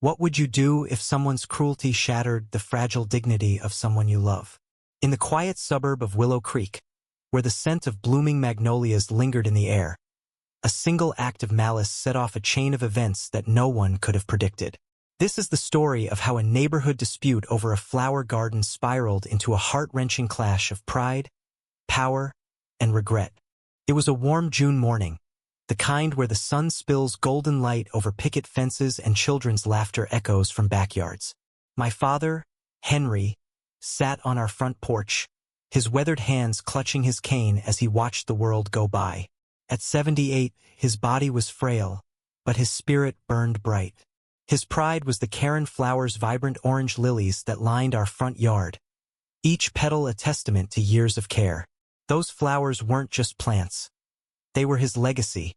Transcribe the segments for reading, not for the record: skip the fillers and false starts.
What would you do if someone's cruelty shattered the fragile dignity of someone you love? In the quiet suburb of Willow Creek, where the scent of blooming magnolias lingered in the air, a single act of malice set off a chain of events that no one could have predicted. This is the story of how a neighborhood dispute over a flower garden spiraled into a heart-wrenching clash of pride, power, and regret. It was a warm June morning, the kind where the sun spills golden light over picket fences and children's laughter echoes from backyards. My father, Henry, sat on our front porch, his weathered hands clutching his cane as he watched the world go by. At 78, his body was frail, but his spirit burned bright. His pride was the Karen Flowers' vibrant orange lilies that lined our front yard, each petal a testament to years of care. Those flowers weren't just plants. They were his legacy,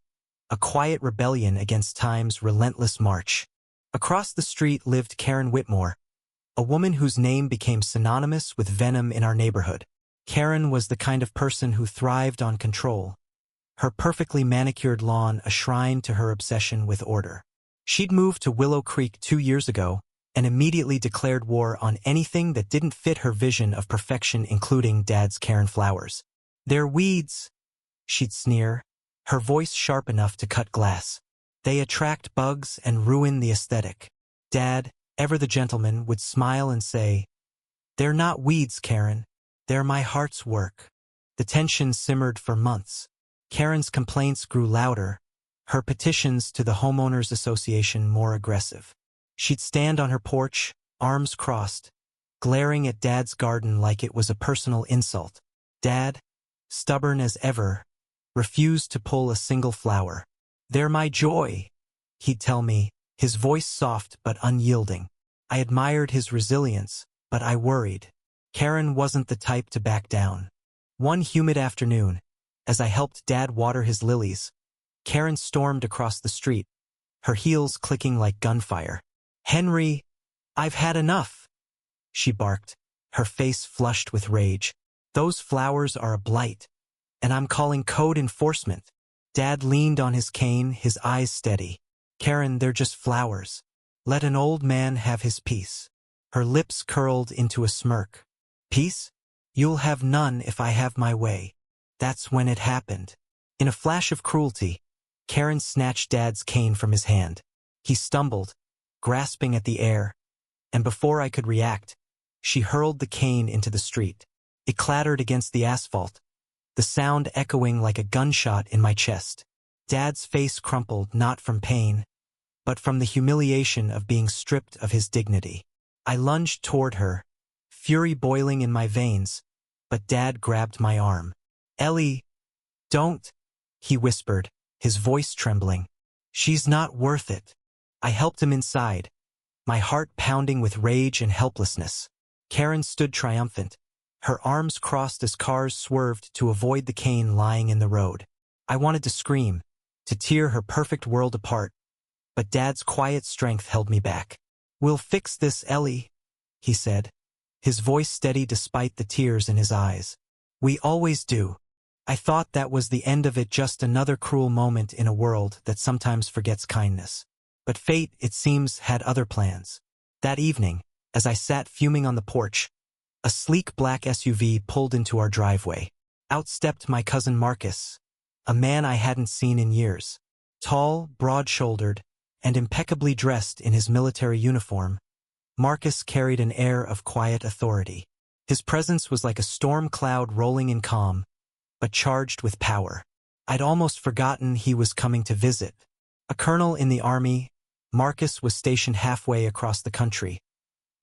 a quiet rebellion against time's relentless march. Across the street lived Karen Whitmore, a woman whose name became synonymous with venom in our neighborhood. Karen was the kind of person who thrived on control, her perfectly manicured lawn a shrine to her obsession with order. She'd moved to Willow Creek 2 years ago and immediately declared war on anything that didn't fit her vision of perfection, including Dad's Karen Flowers. "They're weeds," she'd sneer, her voice sharp enough to cut glass. "They attract bugs and ruin the aesthetic." Dad, ever the gentleman, would smile and say, "They're not weeds, Karen. They're my heart's work." The tension simmered for months. Karen's complaints grew louder, her petitions to the homeowners association more aggressive. She'd stand on her porch, arms crossed, glaring at Dad's garden like it was a personal insult. Dad, stubborn as ever, refused to pull a single flower. "They're my joy," he'd tell me, his voice soft but unyielding. I admired his resilience, but I worried. Karen wasn't the type to back down. One humid afternoon, as I helped Dad water his lilies, Karen stormed across the street, her heels clicking like gunfire. "Henry, I've had enough," she barked, her face flushed with rage. "Those flowers are a blight, and I'm calling code enforcement." Dad leaned on his cane, his eyes steady. "Karen, they're just flowers. Let an old man have his peace." Her lips curled into a smirk. "Peace? You'll have none if I have my way." That's when it happened. In a flash of cruelty, Karen snatched Dad's cane from his hand. He stumbled, grasping at the air, and before I could react, she hurled the cane into the street. It clattered against the asphalt, the sound echoing like a gunshot in my chest. Dad's face crumpled not from pain, but from the humiliation of being stripped of his dignity. I lunged toward her, fury boiling in my veins, but Dad grabbed my arm. "Ellie, don't," he whispered, his voice trembling. "She's not worth it." I helped him inside, my heart pounding with rage and helplessness. Karen stood triumphant, her arms crossed as cars swerved to avoid the cane lying in the road. I wanted to scream, to tear her perfect world apart, but Dad's quiet strength held me back. "We'll fix this, Ellie," he said, his voice steady despite the tears in his eyes. "We always do." I thought that was the end of it, just another cruel moment in a world that sometimes forgets kindness. But fate, it seems, had other plans. That evening, as I sat fuming on the porch, a sleek black SUV pulled into our driveway. Out stepped my cousin Marcus, a man I hadn't seen in years. Tall, broad-shouldered, and impeccably dressed in his military uniform, Marcus carried an air of quiet authority. His presence was like a storm cloud rolling in calm, but charged with power. I'd almost forgotten he was coming to visit. A colonel in the army, Marcus was stationed halfway across the country,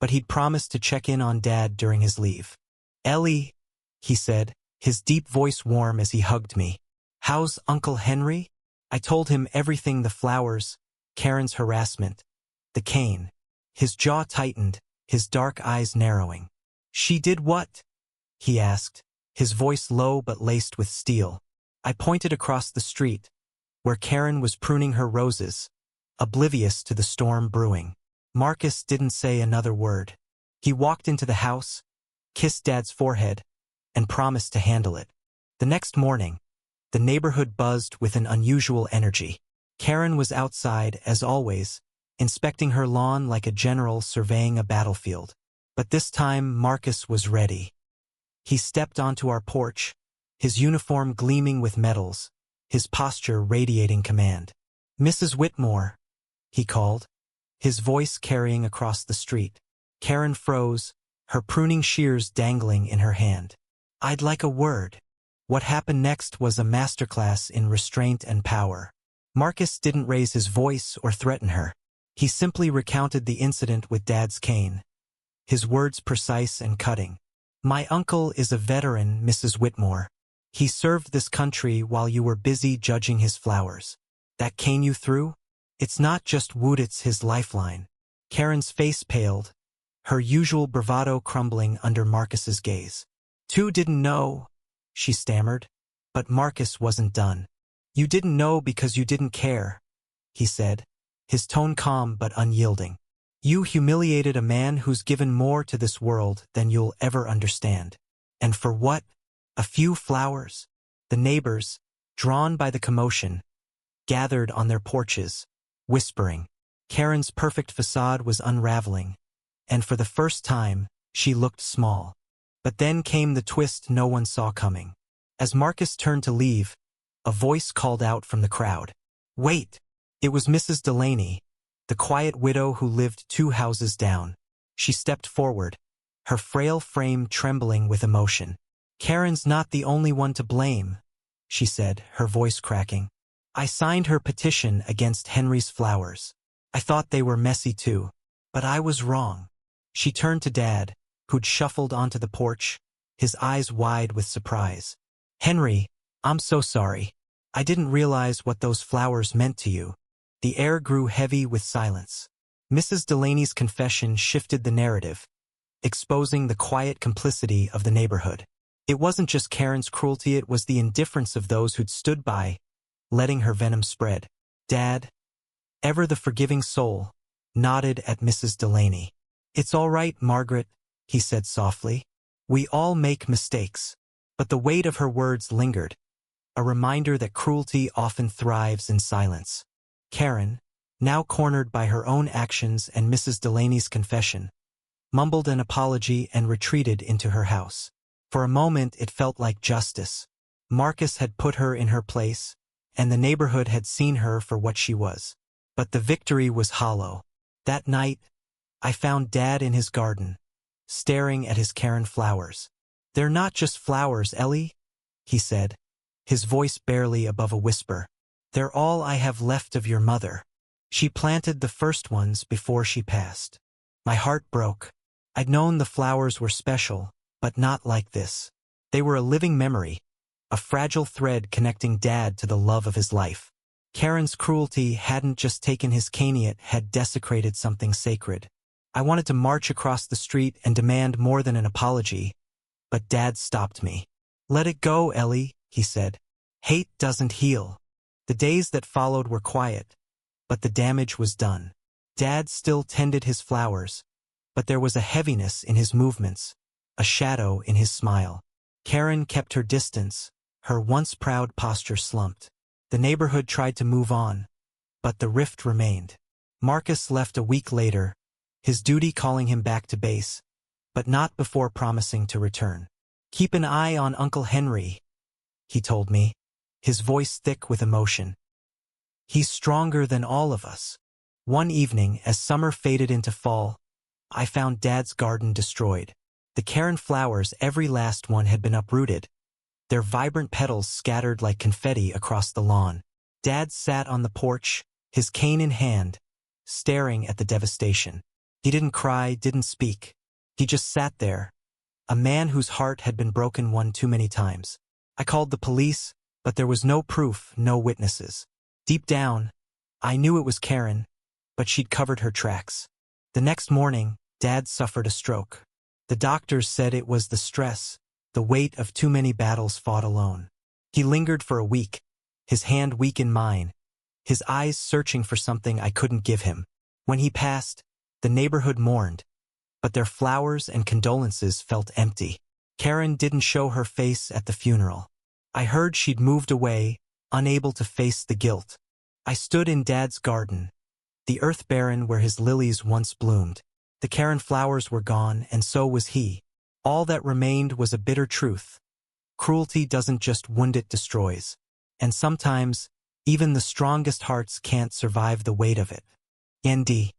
but he'd promised to check in on Dad during his leave. "Ellie," he said, his deep voice warm as he hugged me. "How's Uncle Henry?" I told him everything: the flowers, Karen's harassment, the cane. His jaw tightened, his dark eyes narrowing. "She did what?" he asked, his voice low but laced with steel. I pointed across the street, where Karen was pruning her roses, oblivious to the storm brewing. Marcus didn't say another word. He walked into the house, kissed Dad's forehead, and promised to handle it. The next morning, the neighborhood buzzed with an unusual energy. Karen was outside, as always, inspecting her lawn like a general surveying a battlefield. But this time Marcus was ready. He stepped onto our porch, his uniform gleaming with medals, his posture radiating command. "Mrs. Whitmore," he called, his voice carrying across the street. Karen froze, her pruning shears dangling in her hand. "I'd like a word." What happened next was a masterclass in restraint and power. Marcus didn't raise his voice or threaten her. He simply recounted the incident with Dad's cane, his words precise and cutting. "My uncle is a veteran, Mrs. Whitmore. He served this country while you were busy judging his flowers. That cane you threw? It's not just wood, it's his lifeline." Karen's face paled, her usual bravado crumbling under Marcus's gaze. "Two didn't know," she stammered. But Marcus wasn't done. "You didn't know because you didn't care," he said, his tone calm but unyielding. "You humiliated a man who's given more to this world than you'll ever understand. And for what? A few flowers?" The neighbors, drawn by the commotion, gathered on their porches, whispering. Karen's perfect facade was unraveling, and for the first time, she looked small. But then came the twist no one saw coming. As Marcus turned to leave, a voice called out from the crowd. "Wait!" It was Mrs. Delaney, the quiet widow who lived 2 houses down. She stepped forward, her frail frame trembling with emotion. "Karen's not the only one to blame," she said, her voice cracking. "I signed her petition against Henry's flowers. I thought they were messy too, but I was wrong." She turned to Dad, who'd shuffled onto the porch, his eyes wide with surprise. "Henry, I'm so sorry. I didn't realize what those flowers meant to you." The air grew heavy with silence. Mrs. Delaney's confession shifted the narrative, exposing the quiet complicity of the neighborhood. It wasn't just Karen's cruelty, it was the indifference of those who'd stood by, letting her venom spread. Dad, ever the forgiving soul, nodded at Mrs. Delaney. "It's all right, Margaret," he said softly. "We all make mistakes." But the weight of her words lingered, a reminder that cruelty often thrives in silence. Karen, now cornered by her own actions and Mrs. Delaney's confession, mumbled an apology and retreated into her house. For a moment it felt like justice. Marcus had put her in her place, and the neighborhood had seen her for what she was. But the victory was hollow. That night, I found Dad in his garden, staring at his Karen flowers. "They're not just flowers, Ellie," he said, his voice barely above a whisper. "They're all I have left of your mother. She planted the first ones before she passed." My heart broke. I'd known the flowers were special, but not like this. They were a living memory, a fragile thread connecting Dad to the love of his life. Karen's cruelty hadn't just taken his cane, it had desecrated something sacred. I wanted to march across the street and demand more than an apology, but Dad stopped me. "Let it go, Ellie," he said. "Hate doesn't heal." The days that followed were quiet, but the damage was done. Dad still tended his flowers, but there was a heaviness in his movements, a shadow in his smile. Karen kept her distance, her once proud posture slumped. The neighborhood tried to move on, but the rift remained. Marcus left a week later, his duty calling him back to base, but not before promising to return. "Keep an eye on Uncle Henry," he told me, his voice thick with emotion. "He's stronger than all of us." One evening, as summer faded into fall, I found Dad's garden destroyed. The Karen flowers, every last one, had been uprooted, their vibrant petals scattered like confetti across the lawn. Dad sat on the porch, his cane in hand, staring at the devastation. He didn't cry, didn't speak. He just sat there, a man whose heart had been broken one too many times. I called the police, but there was no proof, no witnesses. Deep down, I knew it was Karen, but she'd covered her tracks. The next morning, Dad suffered a stroke. The doctors said it was the stress, the weight of too many battles fought alone. He lingered for a week, his hand weak in mine, his eyes searching for something I couldn't give him. When he passed, the neighborhood mourned, but their flowers and condolences felt empty. Karen didn't show her face at the funeral. I heard she'd moved away, unable to face the guilt. I stood in Dad's garden, the earth barren where his lilies once bloomed. The Karen flowers were gone, and so was he. All that remained was a bitter truth. Cruelty doesn't just wound, it destroys. And sometimes, even the strongest hearts can't survive the weight of it. Nd.